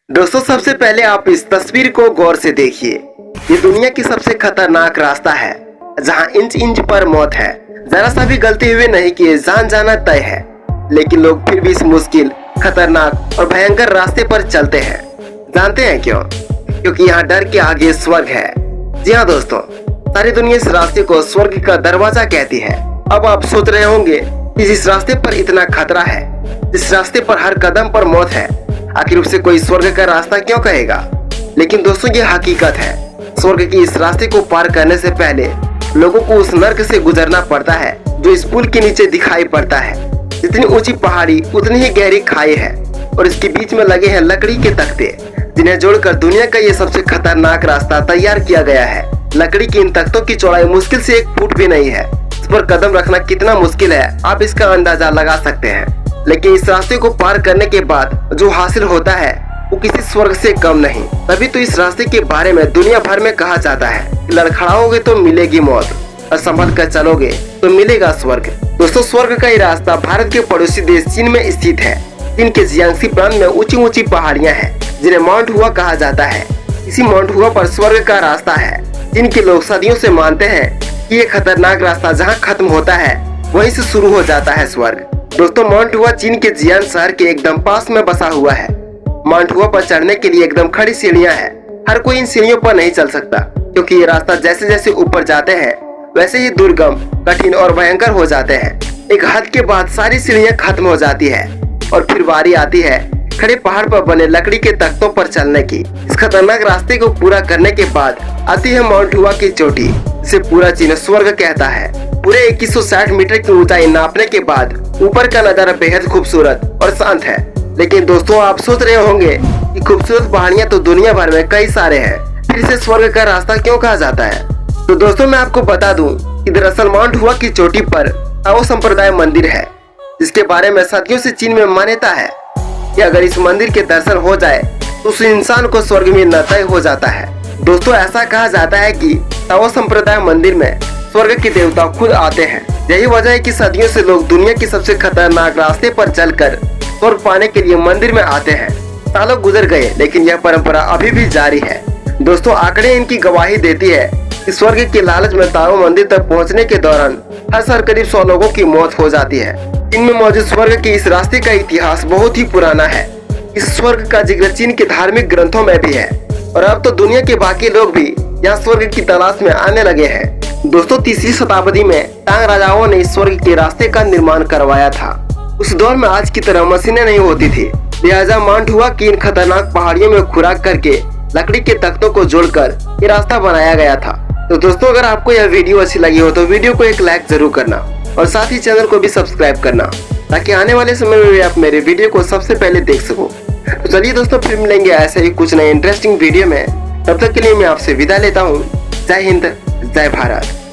दोस्तों सबसे पहले आप इस तस्वीर को गौर से देखिए। ये दुनिया की सबसे खतरनाक रास्ता है जहां इंच इंच पर मौत है। जरा सा भी गलती हुए नहीं कि जान जाना तय है, लेकिन लोग फिर भी इस मुश्किल, खतरनाक और भयंकर रास्ते पर चलते हैं। जानते हैं क्यों? क्योंकि यहाँ डर के आगे स्वर्ग है। जी हाँ दोस्तों, सारी दुनिया इस रास्ते को स्वर्ग का दरवाजा कहती है। अब आप सोच रहे होंगे कि जिस रास्ते पर इतना खतरा है, जिस रास्ते पर हर कदम पर मौत है, आखिर उसे कोई स्वर्ग का रास्ता क्यों कहेगा? लेकिन दोस्तों ये हकीकत है। स्वर्ग की इस रास्ते को पार करने से पहले लोगों को उस नर्क से गुजरना पड़ता है जो इस पुल के नीचे दिखाई पड़ता है। जितनी ऊंची पहाड़ी उतनी ही गहरी खाई है और इसके बीच में लगे हैं लकड़ी के तख्ते, जिन्हें जोड़कर दुनिया का ये सबसे खतरनाक रास्ता तैयार किया गया है। लकड़ी की इन तख्तों की चौड़ाई मुश्किल से 1 फुट भी नहीं है। इस पर कदम रखना कितना मुश्किल है आप इसका अंदाजा लगा सकते हैं। लेकिन इस रास्ते को पार करने के बाद जो हासिल होता है वो किसी स्वर्ग से कम नहीं। तभी तो इस रास्ते के बारे में दुनिया भर में कहा जाता है कि लड़खड़ाओगे तो मिलेगी मौत और संभल कर चलोगे तो मिलेगा स्वर्ग। दोस्तों स्वर्ग का ये रास्ता भारत के पड़ोसी देश चीन में स्थित है। चीन के जियांगसी प्रांत में ऊंची ऊंची पहाड़ियां हैं जिन्हें माउंट हुआ कहा जाता है। इसी माउंट हुआ पर स्वर्ग का रास्ता है। चीन के लोग सदियों से मानते हैं कि ये खतरनाक रास्ता जहाँ खत्म होता है वहीं से शुरू हो जाता है स्वर्ग। दोस्तों माउंट हुआ चीन के जियान शहर के एकदम पास में बसा हुआ है। माउंट हुआ पर चढ़ने के लिए एकदम खड़ी सीढ़ियां हैं। हर कोई इन सीढ़ियों पर नहीं चल सकता क्योंकि ये रास्ता जैसे जैसे ऊपर जाते हैं वैसे ही दुर्गम, कठिन और भयंकर हो जाते हैं। एक हद के बाद सारी सीढ़ियां खत्म हो जाती है और फिर बारी आती है खड़े पहाड़ पर बने लकड़ी के तख्तों पर चलने की। इस खतरनाक रास्ते को पूरा करने के बाद आती है माउंट हुआ की चोटी, जिसे पूरा चीन स्वर्ग कहता है। पूरे 2160 मीटर की ऊंचाई नापने के बाद ऊपर का नजारा बेहद खूबसूरत और शांत है। लेकिन दोस्तों आप सोच रहे होंगे कि खूबसूरत पहाड़ियां तो दुनिया भर में कई सारे हैं, फिर इसे स्वर्ग का रास्ता क्यों कहा जाता है? तो दोस्तों मैं आपको बता दूं कि दरअसल माउंट हुआ की चोटी पर ताओ संप्रदाय मंदिर है, जिसके बारे में सदियों से चीन में मान्यता है कि अगर इस मंदिर के दर्शन हो जाए तो उस इंसान को स्वर्ग में मिलना तय हो जाता है। दोस्तों ऐसा कहा जाता है कि ताओ संप्रदाय मंदिर में स्वर्ग के देवता खुद आते हैं। यही वजह है कि सदियों से लोग दुनिया के सबसे खतरनाक रास्ते पर चलकर स्वर्ग पाने के लिए मंदिर में आते हैं। सालों गुजर गए लेकिन यह परंपरा अभी भी जारी है। दोस्तों आंकड़े इनकी गवाही देती है कि स्वर्ग के लालच में ताओ मंदिर तक पहुंचने के दौरान हर साल करीब 100 लोगों की मौत हो जाती है। इनमें मौजूद स्वर्ग के इस रास्ते का इतिहास बहुत ही पुराना है। इस स्वर्ग का जिक्र चीन के धार्मिक ग्रंथों में भी है और अब तो दुनिया के बाकी लोग भी यहाँ स्वर्ग की तलाश में आने लगे हैं। दोस्तों 30वीं शताब्दी में तांग राजाओं ने इस स्वर्ग के रास्ते का निर्माण करवाया था। उस दौर में आज की तरह मशीनें नहीं होती थी, लिहाजा माउंट हुआ की इन खतरनाक पहाड़ियों में खुराक करके लकड़ी के तख्तों को जोड़कर ये रास्ता बनाया गया था। तो दोस्तों अगर आपको यह वीडियो अच्छी लगी हो तो वीडियो को एक लाइक जरूर करना और साथ ही चैनल को भी सब्सक्राइब करना ताकि आने वाले समय में भी आप मेरे वीडियो को सबसे पहले देख सको। तो चलिए दोस्तों फिर मिलेंगे ऐसे ही कुछ नए इंटरेस्टिंग वीडियो में। तब तक के लिए मैं आपसे विदा लेता हूँ। जय हिंद, जय भारत।